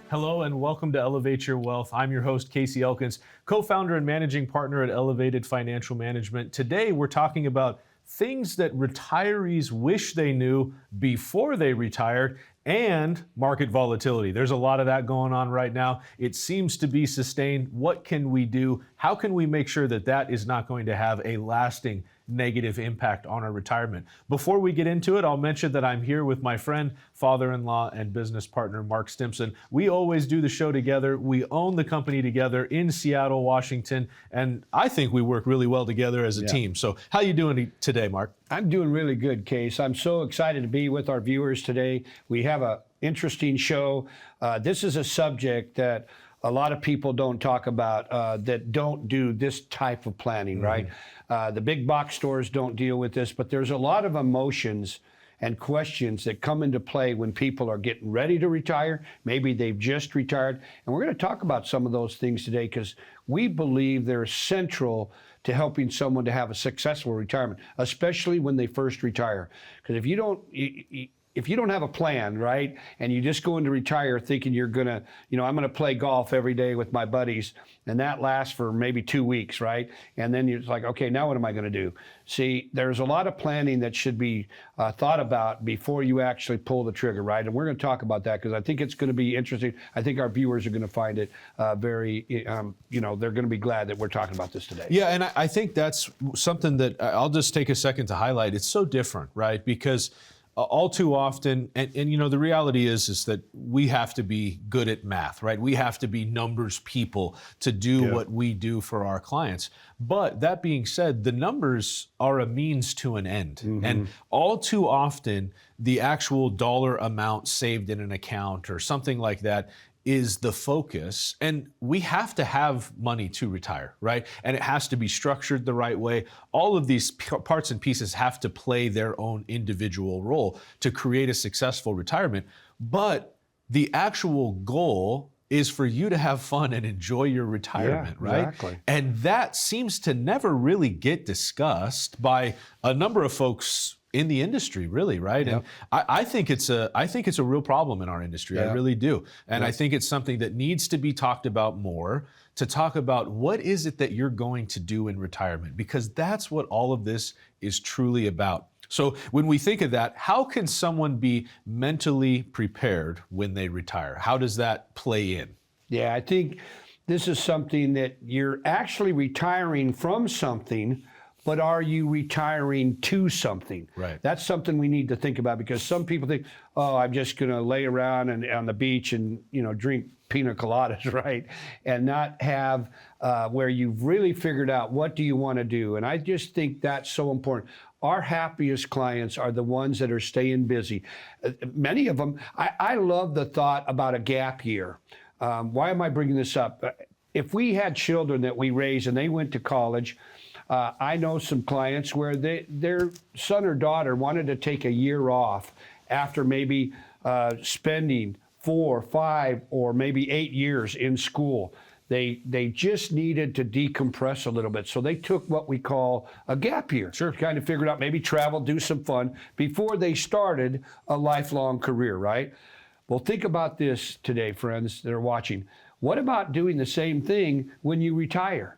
Hello and welcome to Elevate Your Wealth. I'm your host, Casey Elkins, co-founder and managing partner at Elevated Financial Management. Today, we're talking about things that retirees wish they knew before they retired and market volatility. There's a lot of that going on right now. It seems to be sustained. What can we do? How can we make sure that that is not going to have a lasting negative impact on our retirement? Before we get into it, I'll mention that I'm here with my friend, father-in-law, and business partner, Mark Stimson. We always do the show together. We own the company together in Seattle, Washington, and I think we work really well together as a team. So how you doing today, Mark? I'm doing really good, Case. I'm so excited to be with our viewers today. We have an interesting show. This is a subject that a lot of people don't talk about that don't do this type of planning, right? The big box stores don't deal with this, but there's a lot of emotions and questions that come into play when people are getting ready to retire. Maybe they've just retired. And we're going to talk about some of those things today because we believe they're central to helping someone to have a successful retirement, especially when they first retire. Because if you don't have a plan, right, and you just go into retire thinking you're gonna, I'm gonna play golf every day with my buddies, and that lasts for maybe 2 weeks, right? And then you're like, okay, now what am I gonna do? See, there's a lot of planning that should be thought about before you actually pull the trigger, right? And we're gonna talk about that because I think it's gonna be interesting. I think our viewers are gonna find it very, they're gonna be glad that we're talking about this today. Yeah, and I think that's something that I'll just take a second to highlight. It's so different, right? Because all too often, and the reality is that we have to be good at math, right? We have to be numbers people to do what we do for our clients. But that being said, the numbers are a means to an end. And all too often, the actual dollar amount saved in an account or something like that is the focus. And we have to have money to retire, right? And it has to be structured the right way. All of these parts and pieces have to play their own individual role to create a successful retirement. But the actual goal is for you to have fun and enjoy your retirement, right? Exactly. And that seems to never really get discussed by a number of folks in the industry, really, right? And I think it's a real problem in our industry. I really do. And I think it's something that needs to be talked about more, to talk about what is it that you're going to do in retirement, because that's what all of this is truly about. So when we think of that, how can someone be mentally prepared when they retire? How does that play in? Yeah, I think this is something that you're actually retiring from something, but are you retiring to something? Right. That's something we need to think about because some people think, oh, I'm just going to lay around and on the beach and drink pina coladas, right? And not have where you've really figured out what do you want to do. And I just think that's so important. Our happiest clients are the ones that are staying busy. Many of them, I love the thought about a gap year. Why am I bringing this up? If we had children that we raised and they went to college, I know some clients where their son or daughter wanted to take a year off after maybe spending 4, 5, or maybe 8 years in school. They just needed to decompress a little bit. So they took what we call a gap year. Sure. Kind of figured out maybe travel, do some fun before they started a lifelong career, right? Well, think about this today, friends that are watching. What about doing the same thing when you retire?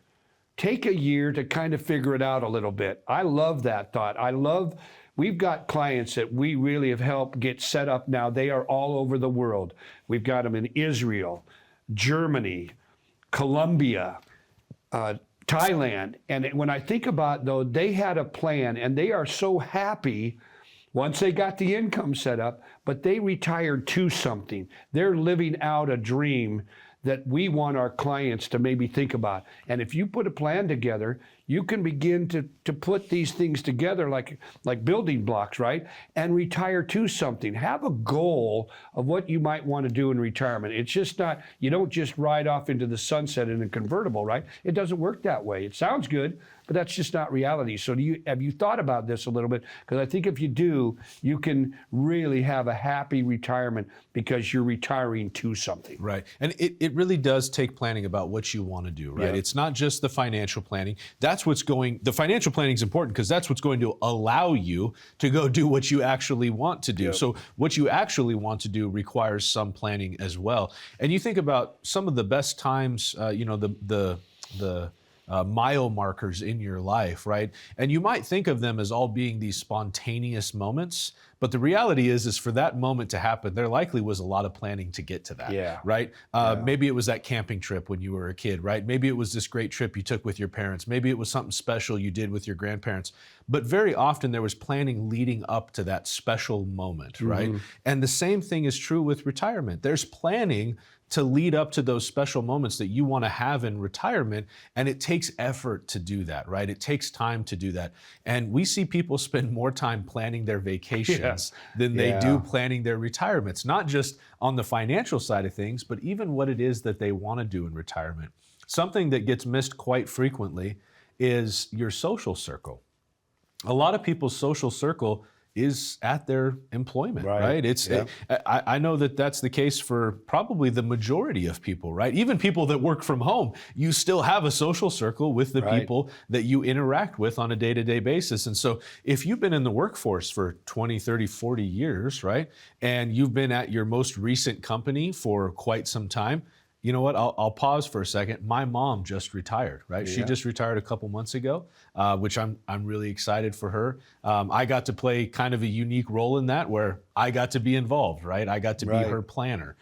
Take a year to kind of figure it out a little bit. I love that thought. We've got clients that we really have helped get set up now. They are all over the world. We've got them in Israel, Germany, Colombia, Thailand. And when I think about though, they had a plan and they are so happy once they got the income set up, but they retired to something. They're living out a dream that we want our clients to maybe think about. And if you put a plan together, you can begin to put these things together like building blocks, right? And retire to something. Have a goal of what you might want to do in retirement. It's just not, you don't just ride off into the sunset in a convertible, right? It doesn't work that way. It sounds good, but that's just not reality. So have you thought about this a little bit? Because I think if you do, you can really have a happy retirement because you're retiring to something. Right. And it it really does take planning about what you want to do, right? Yeah. It's not just the financial planning. The financial planning is important because that's what's going to allow you to go do what you actually want to do. Yep. So what you actually want to do requires some planning as well. And you think about some of the best times, the mile markers in your life, right? And you might think of them as all being these spontaneous moments, but the reality is for that moment to happen, there likely was a lot of planning to get to that, Yeah. right? Maybe it was that camping trip when you were a kid, right? Maybe it was this great trip you took with your parents. Maybe it was something special you did with your grandparents. But very often there was planning leading up to that special moment, right? And the same thing is true with retirement. There's planning to lead up to those special moments that you want to have in retirement. And it takes effort to do that, right? It takes time to do that. And we see people spend more time planning their vacations than they do planning their retirements, not just on the financial side of things, but even what it is that they want to do in retirement. Something that gets missed quite frequently is your social circle. A lot of people's social circle is at their employment, right? I know that that's the case for probably the majority of people, right? Even people that work from home, you still have a social circle with the people that you interact with on a day-to-day basis. And so if you've been in the workforce for 20, 30, 40 years, right? And you've been at your most recent company for quite some time, you know what? I'll pause for a second. My mom just retired, right? She just retired a couple months ago, which I'm really excited for her. I got to play kind of a unique role in that, where I got to be involved, right? I got to be her planner,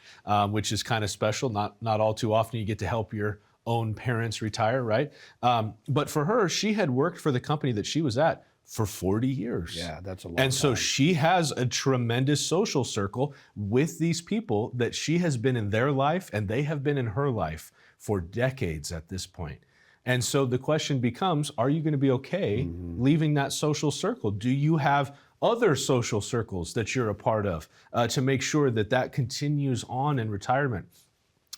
which is kind of special. Not all too often you get to help your own parents retire, right? But for her, she had worked for the company that she was at for 40 years. Yeah, that's a long And so time. she has a tremendous social circle with these people that she has been in their life and they have been in her life for decades at this point. And so the question becomes, are you going to be okay leaving that social circle? Do you have other social circles that you're a part of to make sure that that continues on in retirement?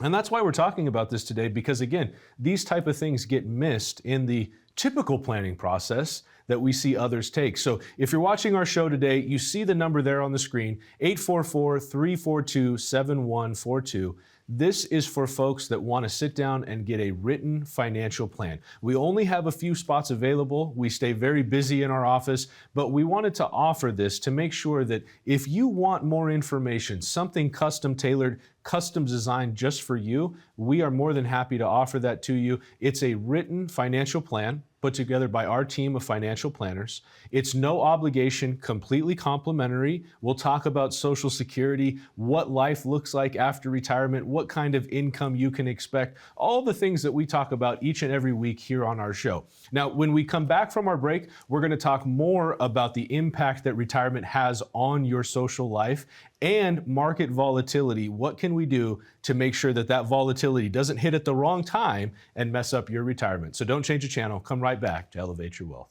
And that's why we're talking about this today, because again, these type of things get missed in the typical planning process that we see others take. So if you're watching our show today, you see the number there on the screen, 844-342-7142. This is for folks that want to sit down and get a written financial plan. We only have a few spots available. We stay very busy in our office, but we wanted to offer this to make sure that if you want more information, something custom tailored, custom designed just for you, we are more than happy to offer that to you. It's a written financial plan put together by our team of financial planners. It's no obligation, completely complimentary. We'll talk about Social Security, what life looks like after retirement, what kind of income you can expect, all the things that we talk about each and every week here on our show. Now, when we come back from our break, we're going to talk more about the impact that retirement has on your social life and market volatility. What can we do to make sure that that volatility doesn't hit at the wrong time and mess up your retirement? So don't change the channel. Come right back to Elevate Your Wealth.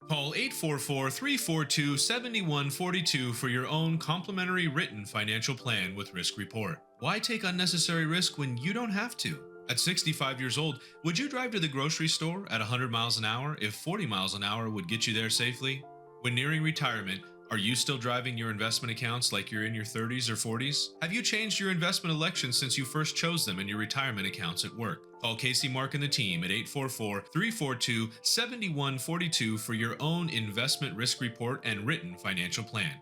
Call 844-342-7142 for your own complimentary written financial plan with Risk Report. Why take unnecessary risk when you don't have to? At 65 years old, would you drive to the grocery store at 100 miles an hour if 40 miles an hour would get you there safely? When nearing retirement, are you still driving your investment accounts like you're in your 30s or 40s? Have you changed your investment elections since you first chose them in your retirement accounts at work? Call Casey, Mark, and the team at 844-342-7142 for your own investment risk report and written financial plan.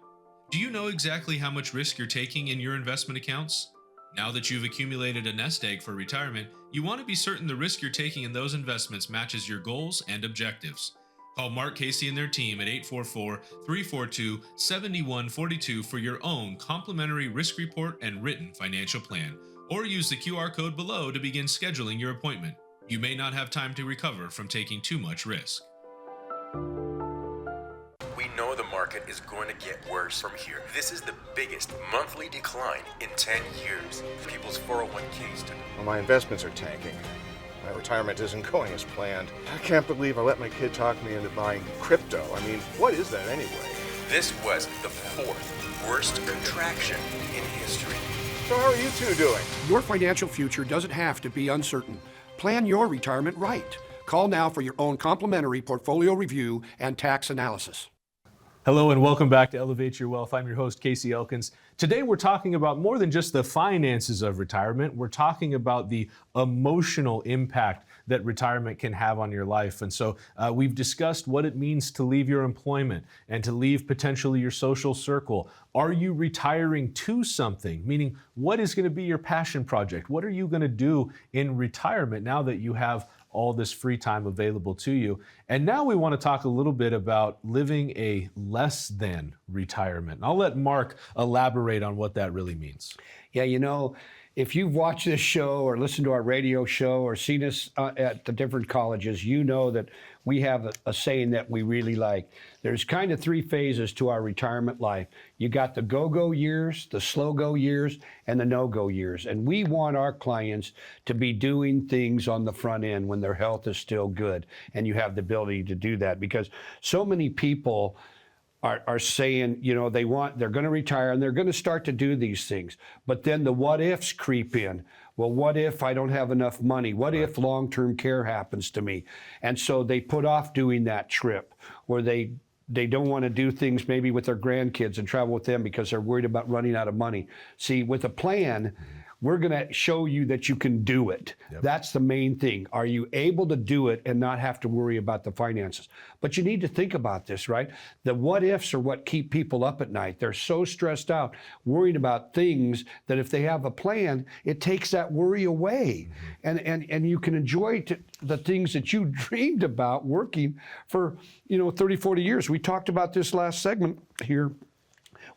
Do you know exactly how much risk you're taking in your investment accounts? Now that you've accumulated a nest egg for retirement, you want to be certain the risk you're taking in those investments matches your goals and objectives. Call Mark, Casey, and their team at 844-342-7142 for your own complimentary risk report and written financial plan, or use the QR code below to begin scheduling your appointment. You may not have time to recover from taking too much risk. We know the market is going to get worse from here. This is the biggest monthly decline in 10 years. People's 401ks took. Well, my investments are tanking. My retirement isn't going as planned. I can't believe I let my kid talk me into buying crypto. I mean, what is that anyway? This was the fourth worst contraction in history. So how are you two doing? Your financial future doesn't have to be uncertain. Plan your retirement right. Call now for your own complimentary portfolio review and tax analysis. Hello and welcome back to Elevate Your Wealth. I'm your host, Casey Elkins. today we're talking about more than just the finances of retirement. We're talking about the emotional impact that retirement can have on your life. And so we've discussed what it means to leave your employment and to leave potentially your social circle. Are you retiring to something? Meaning, what is going to be your passion project? What are you going to do in retirement now that you have all this free time available to you? And now we want to talk a little bit about living a less than retirement. And I'll let Mark elaborate on what that really means. Yeah, if you've watched this show or listened to our radio show or seen us at the different colleges, you know that we have a saying that we really like. There's kind of 3 phases to our retirement life. You got the go-go years, the slow-go years, and the no-go years. And we want our clients to be doing things on the front end when their health is still good and you have the ability to do that, because so many people are saying, they're going to retire and they're going to start to do these things. But then the what ifs creep in. Well, what if I don't have enough money? What if long-term care happens to me? And so they put off doing that trip, or they don't want to do things maybe with their grandkids and travel with them because they're worried about running out of money. See, with a plan, we're going to show you that you can do it. Yep. That's the main thing. Are you able to do it and not have to worry about the finances? But you need to think about this, right? The what ifs are what keep people up at night. They're so stressed out, worried about things, that if they have a plan, it takes that worry away. Mm-hmm. And you can enjoy the things that you dreamed about working for 30, 40 years. We talked about this last segment here.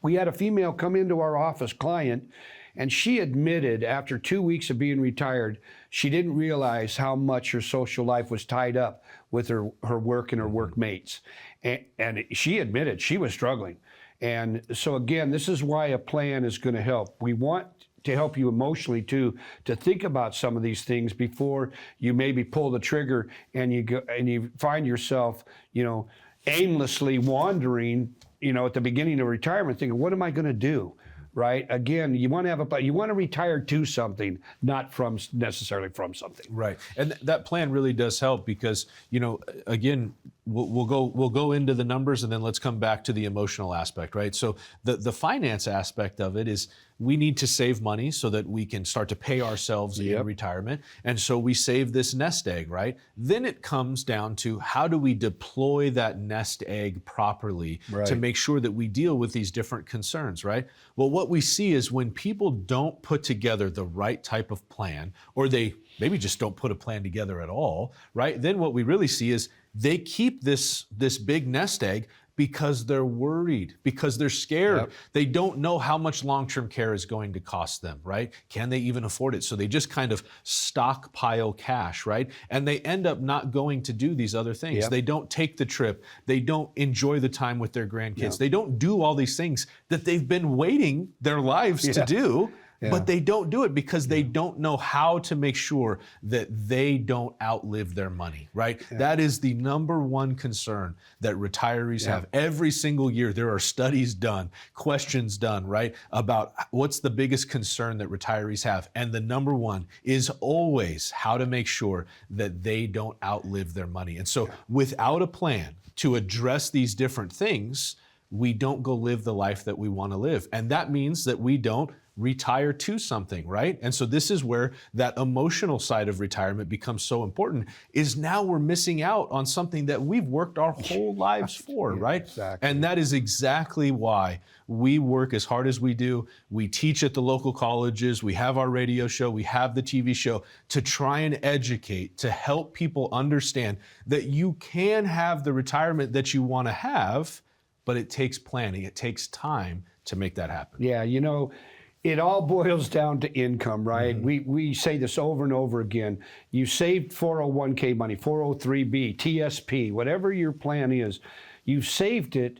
We had a female come into our office, client, and she admitted after 2 weeks of being retired, she didn't realize how much her social life was tied up with her work and her workmates. And she admitted she was struggling. And so again, this is why a plan is going to help. We want to help you emotionally too, to think about some of these things before you maybe pull the trigger and you find yourself, aimlessly wandering, at the beginning of retirement thinking, what am I going to do? Right? Again, you want to retire to something, not necessarily from something. Right. And that plan really does help because, again, we'll go into the numbers and then let's come back to the emotional aspect, right? So the finance aspect of it is we need to save money so that we can start to pay ourselves in retirement. And so we save this nest egg, right? Then it comes down to how do we deploy that nest egg properly to make sure that we deal with these different concerns, right? Well, what we see is when people don't put together the right type of plan, or they maybe just don't put a plan together at all, right? Then what we really see is they keep this big nest egg because they're worried, because they're scared. Yep. They don't know how much long-term care is going to cost them, right? Can they even afford it? So they just kind of stockpile cash, right? And they end up not going to do these other things. Yep. They don't take the trip. They don't enjoy the time with their grandkids. Yep. They don't do all these things that they've been waiting their lives to do. Yeah. But they don't do it because they don't know how to make sure that they don't outlive their money, right? Yeah. That is the number one concern that retirees have every single year. There are studies done, questions done, right, about what's the biggest concern that retirees have. And the number one is always how to make sure that they don't outlive their money. And so without a plan to address these different things, we don't go live the life that we want to live. And that means that we don't retire to something, right? And so this is where that emotional side of retirement becomes so important, is now we're missing out on something that we've worked our whole lives for, right? Exactly. And that is exactly why we work as hard as we do. We teach at the local colleges, we have our radio show, we have the TV show to try and educate, to help people understand that you can have the retirement that you want to have, but it takes planning, it takes time to make that happen. Yeah, it all boils down to income, right? Mm-hmm. We say this over and over again. You saved 401k money, 403b, TSP, whatever your plan is, you've saved it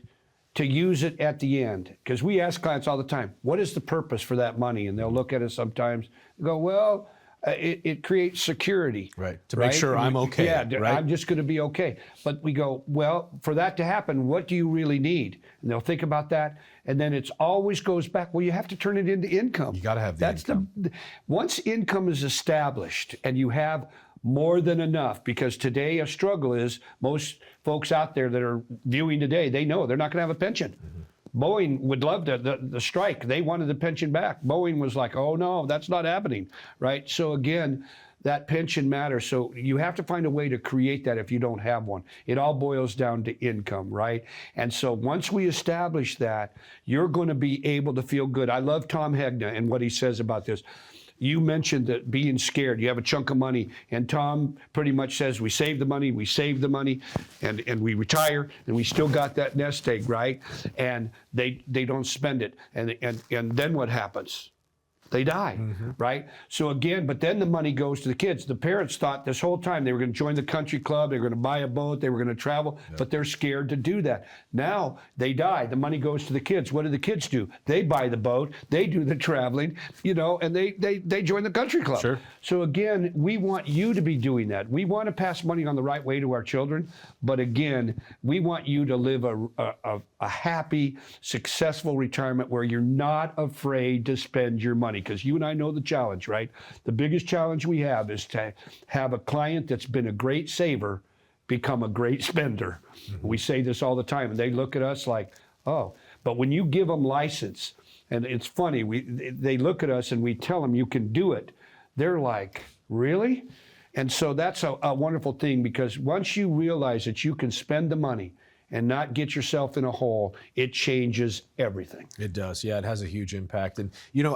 to use it at the end. Because we ask clients all the time, what is the purpose for that money? And they'll look at us sometimes and go, well, it creates security. Right, to make sure I'm okay. Yeah, right? I'm just going to be okay. But we go, well, for that to happen, what do you really need? And they'll think about that. And then it always goes back, well, you have to turn it into income. You got to have the income. Once income is established and you have more than enough, because today a struggle is most folks out there that are viewing today, they know they're not going to have a pension. Mm-hmm. Boeing would love the strike. They wanted the pension back. Boeing was like, oh no, that's not happening, right? So again, that pension matters. So you have to find a way to create that if you don't have one. It all boils down to income, right? And so once we establish that, you're going to be able to feel good. I love Tom Hegna and what he says about this. You mentioned that being scared, you have a chunk of money, and Tom pretty much says we save the money, and we retire, and we still got that nest egg, right? And they don't spend it. And then what happens? They die, right? So again, but then the money goes to the kids. The parents thought this whole time they were going to join the country club, they were going to buy a boat, they were going to travel, but they're scared to do that. Now they die, the money goes to the kids. What do the kids do? They buy the boat, they do the traveling, and they join the country club. Sure. So again, we want you to be doing that. We want to pass money on the right way to our children, but again, we want you to live a happy, successful retirement where you're not afraid to spend your money. Because you and I know the challenge, right? The biggest challenge we have is to have a client that's been a great saver become a great spender. We say this all the time, and they look at us like, oh. But when you give them license, and it's funny, they look at us and we tell them you can do it. They're like, really? And so that's a wonderful thing, because once you realize that you can spend the money and not get yourself in a hole, it changes everything. It does. Yeah, it has a huge impact. And,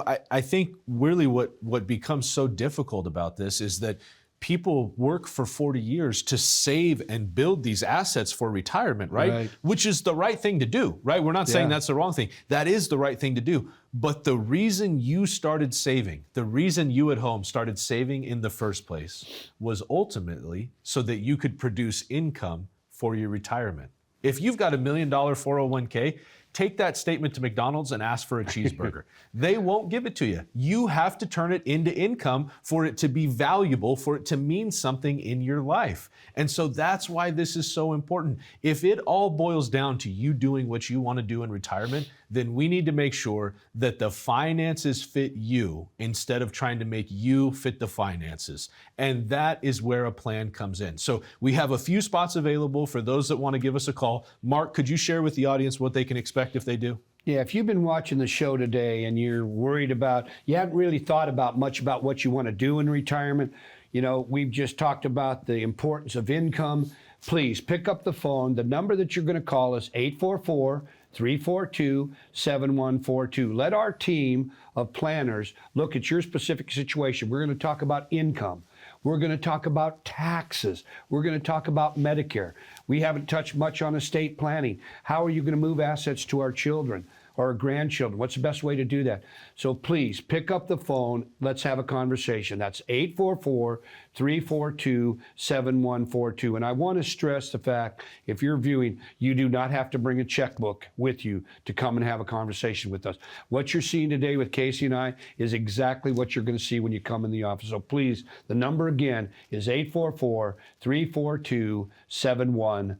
I think really what becomes so difficult about this is that people work for 40 years to save and build these assets for retirement, right? Which is the right thing to do, right? We're not saying that's the wrong thing. That is the right thing to do. But the reason you started saving, the reason you at home started saving in the first place was ultimately so that you could produce income for your retirement. If you've got $1 million 401k, take that statement to McDonald's and ask for a cheeseburger. They won't give it to you. You have to turn it into income for it to be valuable, for it to mean something in your life. And so that's why this is so important. If it all boils down to you doing what you want to do in retirement, then we need to make sure that the finances fit you instead of trying to make you fit the finances. And that is where a plan comes in. So we have a few spots available for those that want to give us a call. Mark, could you share with the audience what they can expect if they do? Yeah, if you've been watching the show today and you're worried about, you haven't really thought about much about what you want to do in retirement, we've just talked about the importance of income. Please pick up the phone. The number that you're going to call is 844-342-7142. Let our team of planners look at your specific situation. We're going to talk about income. We're going to talk about taxes. We're going to talk about Medicare. We haven't touched much on estate planning. How are you going to move assets to our children or our grandchildren? What's the best way to do that? So please pick up the phone. Let's have a conversation. That's 844-342-7142. And I want to stress the fact, if you're viewing, you do not have to bring a checkbook with you to come and have a conversation with us. What you're seeing today with Casey and I is exactly what you're going to see when you come in the office. So please, the number again is 844-342-7142.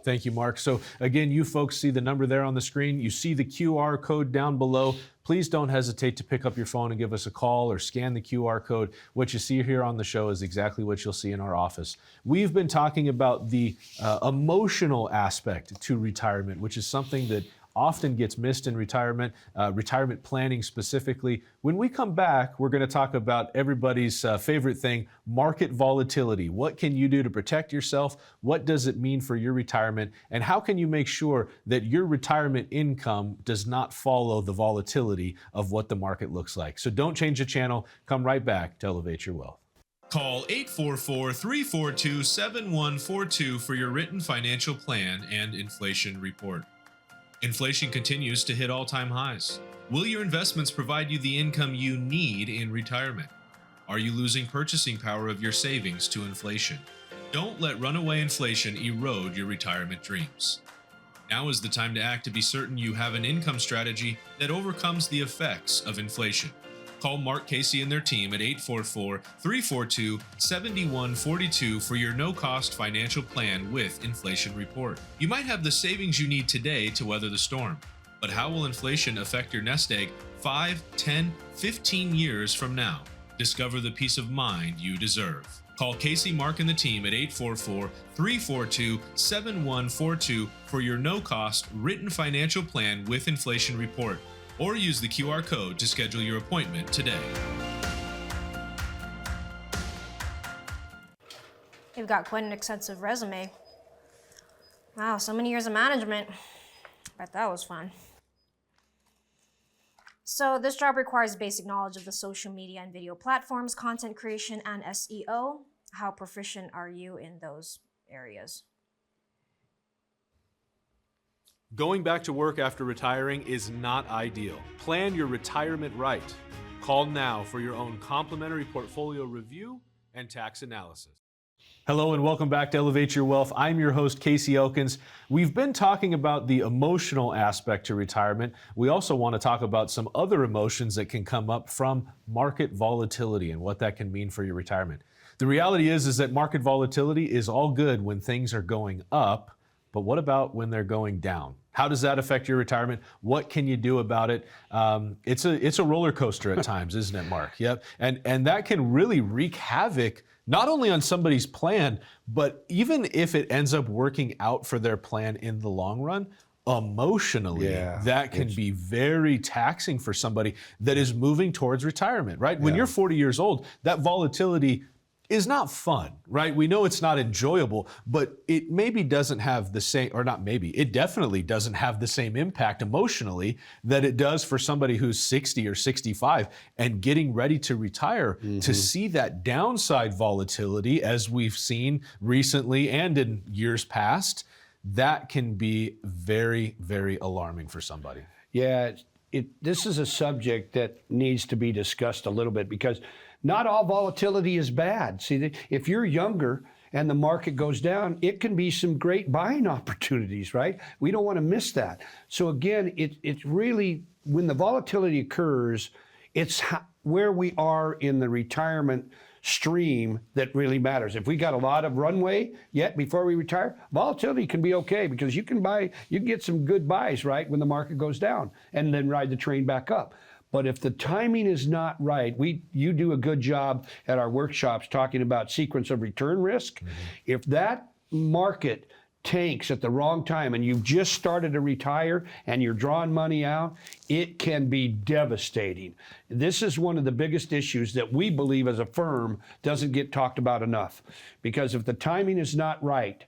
Thank you, Mark. So again, you folks see the number there on the screen. You see the QR code down below. Please don't hesitate to pick up your phone and give us a call or scan the QR code. What you see here on the show is exactly what you'll see in our office. We've been talking about the emotional aspect to retirement, which is something that often gets missed in retirement planning specifically. When we come back, we're going to talk about everybody's favorite thing, market volatility. What can you do to protect yourself? What does it mean for your retirement? And how can you make sure that your retirement income does not follow the volatility of what the market looks like? So don't change the channel. Come right back to Elevate Your Wealth. Call 844-342-7142 for your written financial plan and inflation report. Inflation continues to hit all-time highs. Will your investments provide you the income you need in retirement? Are you losing purchasing power of your savings to inflation? Don't let runaway inflation erode your retirement dreams. Now is the time to act to be certain you have an income strategy that overcomes the effects of inflation. Call Mark Casey and their team at 844-342-7142 for your no-cost financial plan with Inflation Report. You might have the savings you need today to weather the storm, but how will inflation affect your nest egg 5, 10, 15 years from now? Discover the peace of mind you deserve. Call Casey, Mark, and the team at 844-342-7142 for your no-cost written financial plan with inflation report, or use the QR code to schedule your appointment today. You've got quite an extensive resume. Wow, so many years of management. Bet that was fun. So this job requires basic knowledge of the social media and video platforms, content creation, and SEO. How proficient are you in those areas? Going back to work after retiring is not ideal. Plan your retirement right. Call now for your own complimentary portfolio review and tax analysis. Hello and welcome back to Elevate Your Wealth. I'm your host, Casey Elkins. We've been talking about the emotional aspect to retirement. We also want to talk about some other emotions that can come up from market volatility and what that can mean for your retirement. The reality is that market volatility is all good when things are going up, but what about when they're going down? How does that affect your retirement? What can you do about it? It's a roller coaster at times, isn't it, Mark? Yep. And that can really wreak havoc not only on somebody's plan, but even if it ends up working out for their plan in the long run, emotionally, that can be very taxing for somebody that is moving towards retirement, right? When you're 40 years old, that volatility is not fun, right? We know it's not enjoyable, but it maybe doesn't have the same, or not maybe, it definitely doesn't have the same impact emotionally that it does for somebody who's 60 or 65 and getting ready to retire. To see that downside volatility, as we've seen recently and in years past, that can be very, very alarming for somebody. Yeah, this is a subject that needs to be discussed a little bit because not all volatility is bad. See, if you're younger and the market goes down, it can be some great buying opportunities, right? We don't want to miss that. So again, it's really, when the volatility occurs, it's where we are in the retirement stream that really matters. If we got a lot of runway yet before we retire, volatility can be okay because you can get some good buys, right, when the market goes down and then ride the train back up. But if the timing is not right, you do a good job at our workshops talking about sequence of return risk. If that market tanks at the wrong time and you've just started to retire and you're drawing money out, it can be devastating. This is one of the biggest issues that we believe as a firm doesn't get talked about enough. Because if the timing is not right,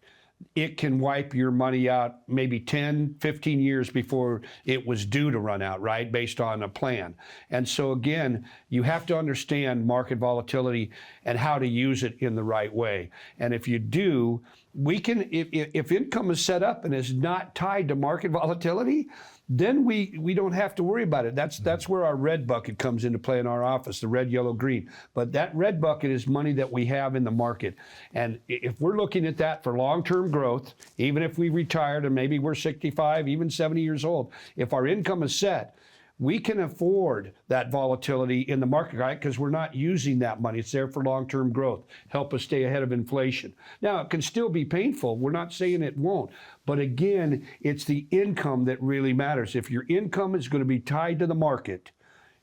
it can wipe your money out maybe 10, 15 years before it was due to run out, right, based on a plan. And so again, you have to understand market volatility and how to use it in the right way. And if you do, we can, if income is set up and is not tied to market volatility, then we don't have to worry about it. That's where our red bucket comes into play in our office, the red, yellow, green. But that red bucket is money that we have in the market. And if we're looking at that for long-term growth, even if we retired and maybe we're 65, even 70 years old, if our income is set, we can afford that volatility in the market, right? Because we're not using that money. It's there for long-term growth, help us stay ahead of inflation. Now, it can still be painful. We're not saying it won't. But again, it's the income that really matters. If your income is going to be tied to the market,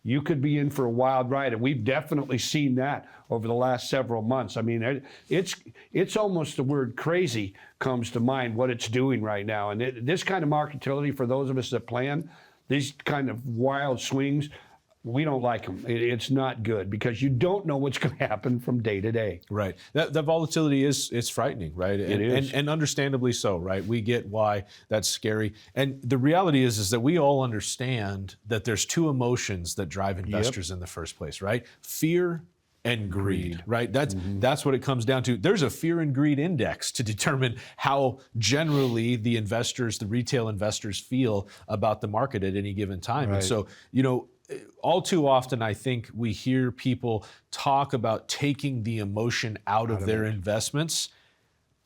you could be in for a wild ride. And we've definitely seen that over the last several months. I mean, it's almost the word crazy comes to mind, what it's doing right now. And this kind of volatility, for those of us that plan, these kind of wild swings, we don't like them. It's not good because you don't know what's going to happen from day to day. Right. That volatility is frightening, right? It is. And understandably so, right? We get why that's scary. And the reality is that we all understand that there's two emotions that drive investors in the first place, right? Fear and greed, right? That's what it comes down to. There's a fear and greed index to determine how generally the investors, the retail investors, feel about the market at any given time. Right. And so, all too often, I think we hear people talk about taking the emotion out of their investments.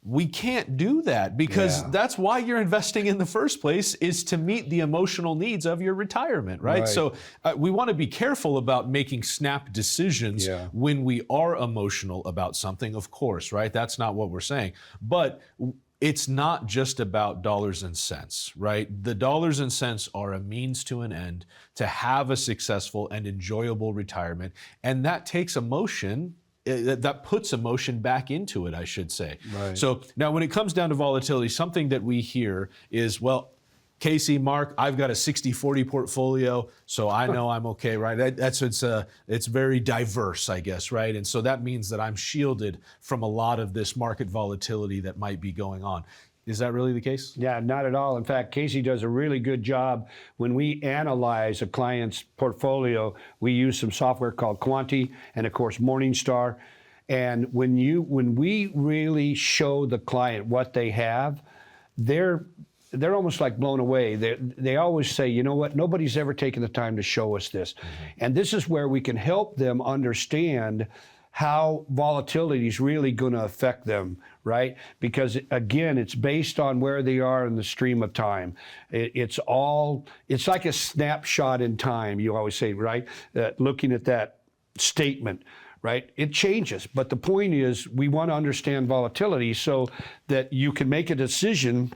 We can't do that because that's why you're investing in the first place, is to meet the emotional needs of your retirement, right? So we want to be careful about making snap decisions when we are emotional about something, of course, right? That's not what we're saying. But it's not just about dollars and cents, right? The dollars and cents are a means to an end to have a successful and enjoyable retirement. And that takes emotion that puts emotion back into it, I should say. Right. So now when it comes down to volatility, something that we hear is, well, Casey, Mark, I've got a 60-40 portfolio, so I know I'm okay, right? It's very diverse, I guess, right? And so that means that I'm shielded from a lot of this market volatility that might be going on. Is that really the case? Yeah, not at all. In fact, Casey does a really good job when we analyze a client's portfolio. We use some software called Quanti and, of course, Morningstar. And when we really show the client what they have, they're almost like blown away. They always say, you know what, nobody's ever taken the time to show us this. And this is where we can help them understand how volatility is really going to affect them, right? Because again, it's based on where they are in the stream of time. It's like a snapshot in time, you always say, right? Looking at that statement, right? It changes. But the point is, we want to understand volatility so that you can make a decision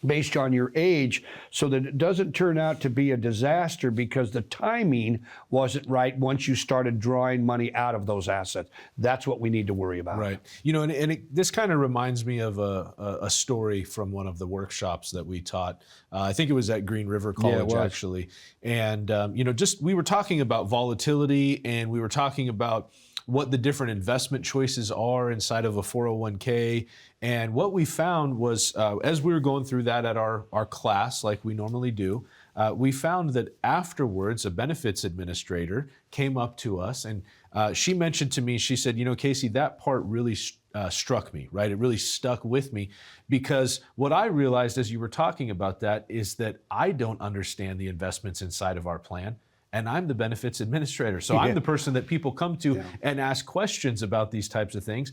based on your age so that it doesn't turn out to be a disaster because the timing wasn't right once you started drawing money out of those assets. That's what we need to worry about. Right. You know, this kind of reminds me of a story from one of the workshops that we taught. I think it was at Green River College, actually. And, you know, we were talking about volatility, and we were talking about what the different investment choices are inside of a 401k. And what we found was, as we were going through that at our class, like we normally do, we found that afterwards, a benefits administrator came up to us, and she mentioned to me, she said, you know, Casey, that part really struck me, right? It really stuck with me, because what I realized as you were talking about that is that I don't understand the investments inside of our plan. And I'm the benefits administrator. So I'm the person that people come to and ask questions about these types of things.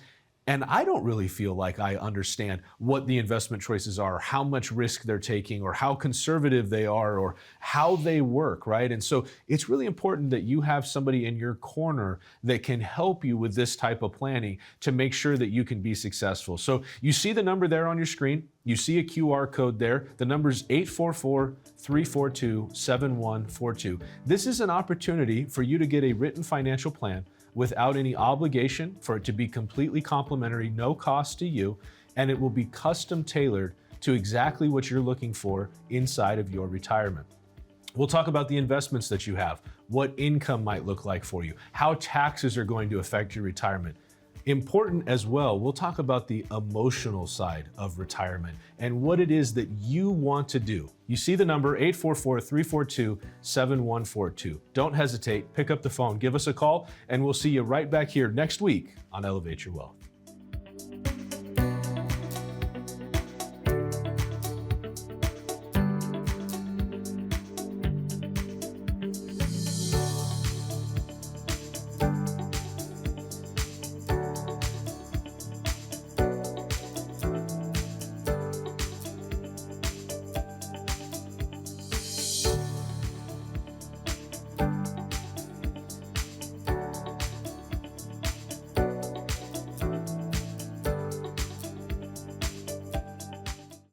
And I don't really feel like I understand what the investment choices are, how much risk they're taking, or how conservative they are, or how they work, right? And so it's really important that you have somebody in your corner that can help you with this type of planning to make sure that you can be successful. So you see the number there on your screen. You see a QR code there. The number is 844-342-7142. This is an opportunity for you to get a written financial plan without any obligation, for it to be completely complimentary, no cost to you, and it will be custom tailored to exactly what you're looking for inside of your retirement. We'll talk about the investments that you have, what income might look like for you, how taxes are going to affect your retirement. Important as well, we'll talk about the emotional side of retirement and what it is that you want to do. You see the number 844-342-7142. Don't hesitate, pick up the phone, give us a call, and we'll see you right back here next week on Elevate Your Wealth.